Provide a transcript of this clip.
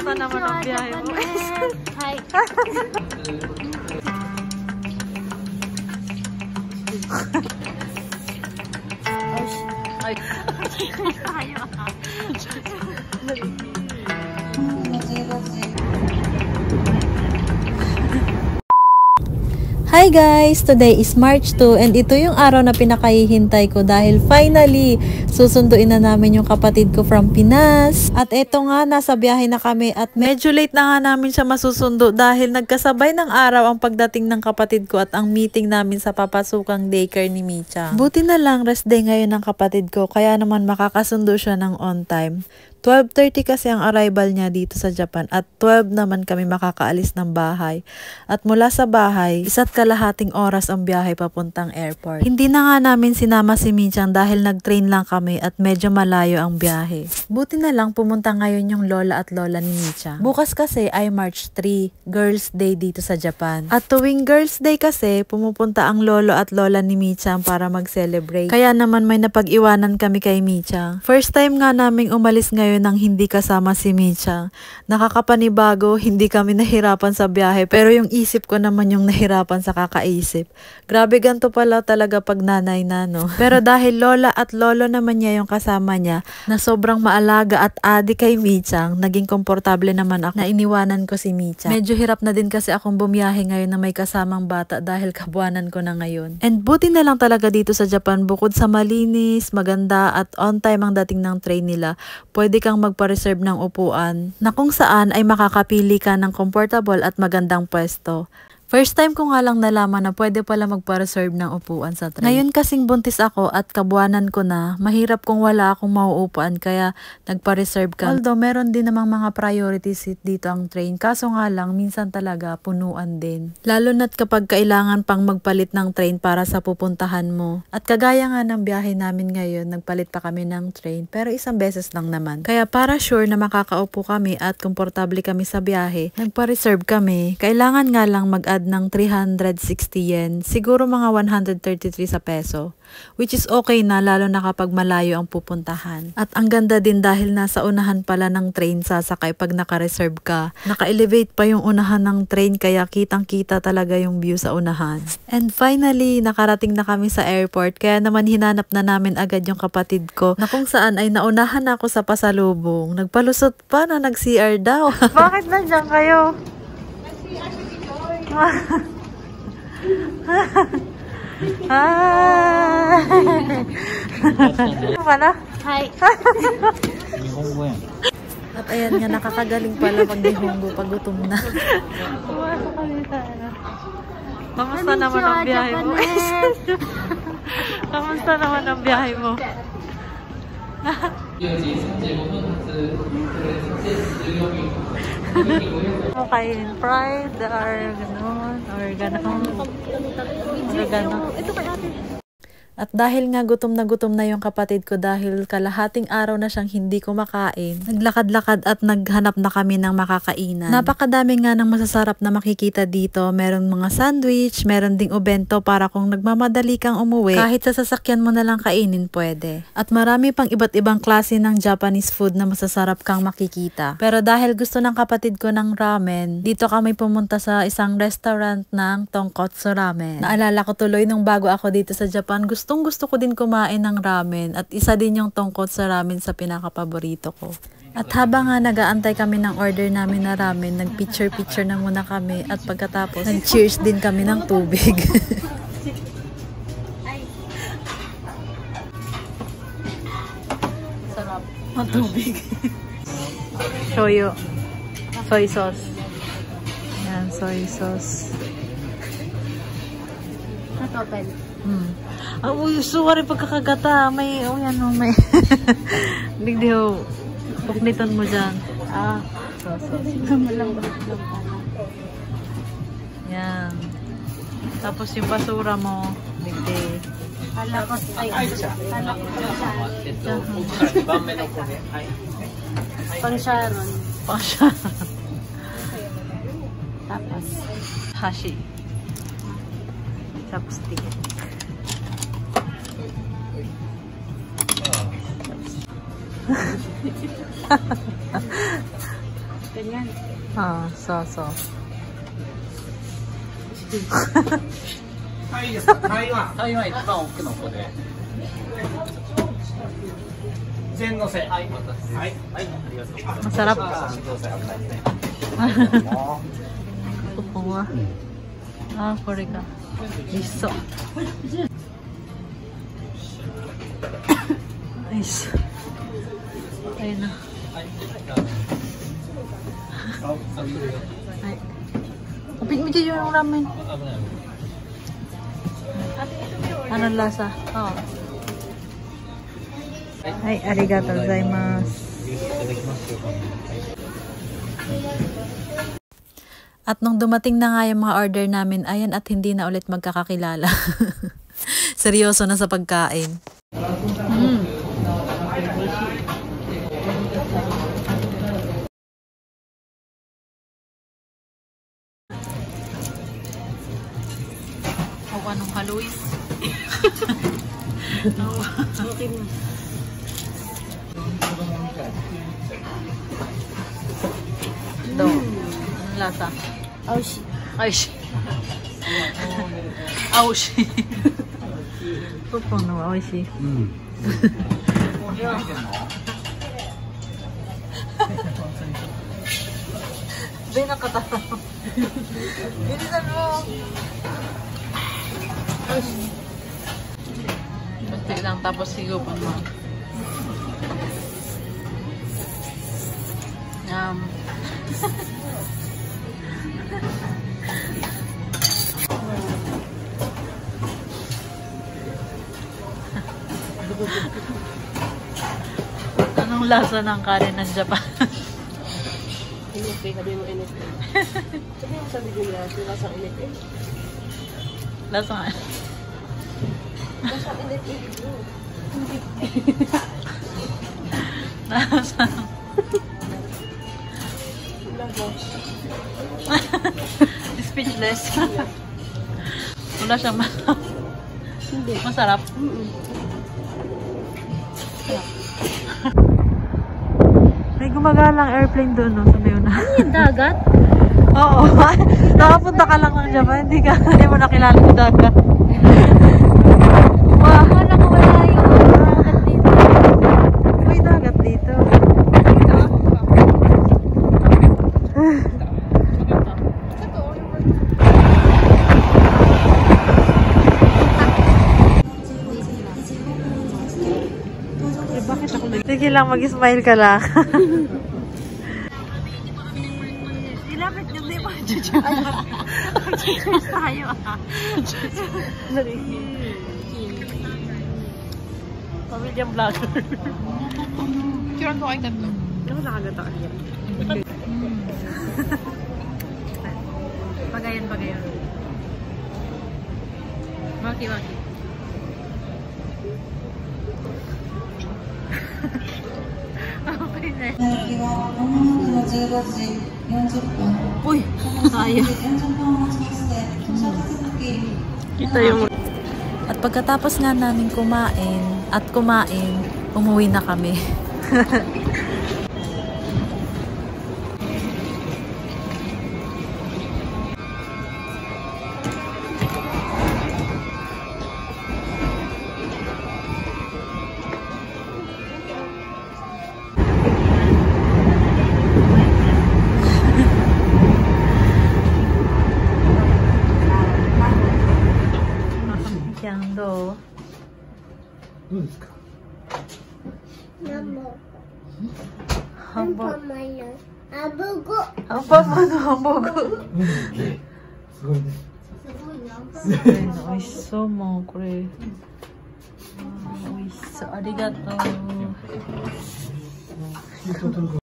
Kamusta naman ang biyahe mo? Hi. Ay. Hi guys! Today is March 2 and ito yung araw na pinakahihintay ko dahil finally susunduin na namin yung kapatid ko from Pinas. At eto nga, nasa biyahe na kami at medyo late na nga namin siya masusundo dahil nagkasabay ng araw ang pagdating ng kapatid ko at ang meeting namin sa papasukang daycare ni Micha. Buti na lang rest day ngayon ng kapatid ko kaya naman makakasundo siya ng on time. 12:30 kasi ang arrival niya dito sa Japan at 12 naman kami makakaalis ng bahay. At mula sa bahay, 1.5 oras ang biyahe papuntang airport. Hindi na nga namin sinama si Michang dahil nag-train lang kami at medyo malayo ang biyahe. Buti na lang pumunta ngayon yung lola at lola ni Micha. Bukas kasi ay March 3, Girls' Day dito sa Japan. At tuwing Girls' Day kasi, pumupunta ang lolo at lola ni Michang para mag-celebrate. Kaya naman may napag-iwanan kami kay Michang. First time nga naming umalis ngayon nang hindi kasama si Micha. Nakakapanibago, hindi kami nahirapan sa biyahe pero yung isip ko naman yung nahirapan sa kakaisip. Grabe ganito pala talaga pag nanay na, no? Pero dahil lola at lolo naman niya yung kasama niya na sobrang maalaga at adi kay Michang, naging komportable naman ako na iniwanan ko si Micha. Medyo hirap na din kasi akong bumiyahe ngayon na may kasamang bata dahil kabuanan ko na ngayon. And buti na lang talaga dito sa Japan, bukod sa malinis, maganda at on time ang dating ng train nila, pwede kang magpa-reserve ng upuan na kung saan ay makakapili ka ng comfortable at magandang pwesto. First time ko nga lang nalaman na pwede pala magpa-reserve ng upuan sa train. Ngayon kasing buntis ako at kabuanan ko na, mahirap kung wala akong mauupuan kaya nagpa-reserve ka. Although meron din namang mga priority seat dito ang train, kaso nga lang minsan talaga punuan din. Lalo na't kapag kailangan pang magpalit ng train para sa pupuntahan mo. At kagaya nga ng biyahe namin ngayon, nagpalit pa kami ng train pero isang beses lang naman. Kaya para sure na makakaupo kami at komportable kami sa biyahe, nagpa-reserve kami. Kailangan nga lang mag-add ng 360 yen, siguro mga 133 sa peso, which is okay na lalo na kapag malayo ang pupuntahan. At ang ganda din dahil nasa unahan pala ng train sasakay pag naka-reserve ka. Naka-elevate pa yung unahan ng train kaya kitang-kita talaga yung view sa unahan. And finally, nakarating na kami sa airport kaya naman hinanap na namin agad yung kapatid ko na kung saan ay naunahan ako sa pasalubong. Nagpalusot pa na nag-CR daw. Bakit nandiyan kayo? Hi! Ano pala? Hi. At ayan nga, nakakagaling pala pag Nihongo pag gutom na. Kamusta naman ang biyahe mo? Kamusta naman ang biyahe mo? Okay, pride or gano'n, or gano'n. Ito kay ate. At dahil nga gutom na yung kapatid ko dahil kalahating araw na siyang hindi kumakain, naglakad-lakad at naghanap na kami ng makakainan. Napakadami nga ng masasarap na makikita dito. Meron mga sandwich, meron ding ubento para kung nagmamadali kang umuwi, kahit sa sasakyan mo na lang kainin pwede. At marami pang iba't ibang klase ng Japanese food na masasarap kang makikita. Pero dahil gusto ng kapatid ko ng ramen, dito kami pumunta sa isang restaurant ng Tonkotsu Ramen. Naalala ko tuloy nung bago ako dito sa Japan, gusto ko din kumain ng ramen at isa din yung Tonkotsu Ramen sa pinakapaborito ko. At habang nga nag-aantay kami ng order namin na ramen, nag-picture na muna kami at pagkatapos nag-cheers din kami ng tubig. Sarap. Ang tubig. Shoyu. Soy sauce. Yan, soy sauce. Open. Uy, suwari pagkakagata. May, yan o, may. Digdiho. Pukniton mo dyan. Yan. Tapos yung basura mo, digdi. Halakos ay Pang-sharon. Pang-sharon. Tapos Hashi. Chopstick. Ganyan. Ah, so. はい、いいですか。台湾一番奥の子で。全のせ。はい、はい、ありがとうございます。 Masarap. 全のせ危ないですね。 Kukuha. Ah, kore ka. Liso. Nice. Ayun na. Ay. Kapit-miti yung ramen. Anong lasa? Oo. Ay, arigatou gozaimasu. At nung dumating na nga yung mga order namin, ayan at hindi na ulit magkakakilala. Seryoso na sa pagkain. O anong haluin? Do. Anong lasa? Oshi. Aishi. Aushi. Pupo no oishi. Bay nakatawa. Bilisan mo. Basta lang tapos higupan mo. Anong lasa ng kanin ng Japan? Init eh. Sabi mo init eh. Sabi mo sa video niya, lasang init eh. Lasa nga. Lasang init eh. Lasa. Speechless. Wala siyang masarap. Hindi. Masarap. May gumagalang airplane doon, no? Sa Mayuna. Ano yung dagat? Oo. Nakapunta ka lang ng Japan. Hindi mo nakilala yung dagat. Wow. Wala ko wala yung dagat dito. May dagat dito. Sige lang, mag-smile ka lang. Ilapit yung di ba? Cheers tayo ah. Pamilyang vlogger. Kiran ko kayo tatlo. Ano nakagata ka niya? Pagayan. Maki. Okay na. Uy! Ayaw. Kita yung... At pagkatapos nga namin kumain, umuwi na kami. Kyangdo. どうですか。ハンバーグ。アブゴ。アンパンマンのハンバーグ。すごいね。美味しそうもうこれ。美味しそう。ありがとう。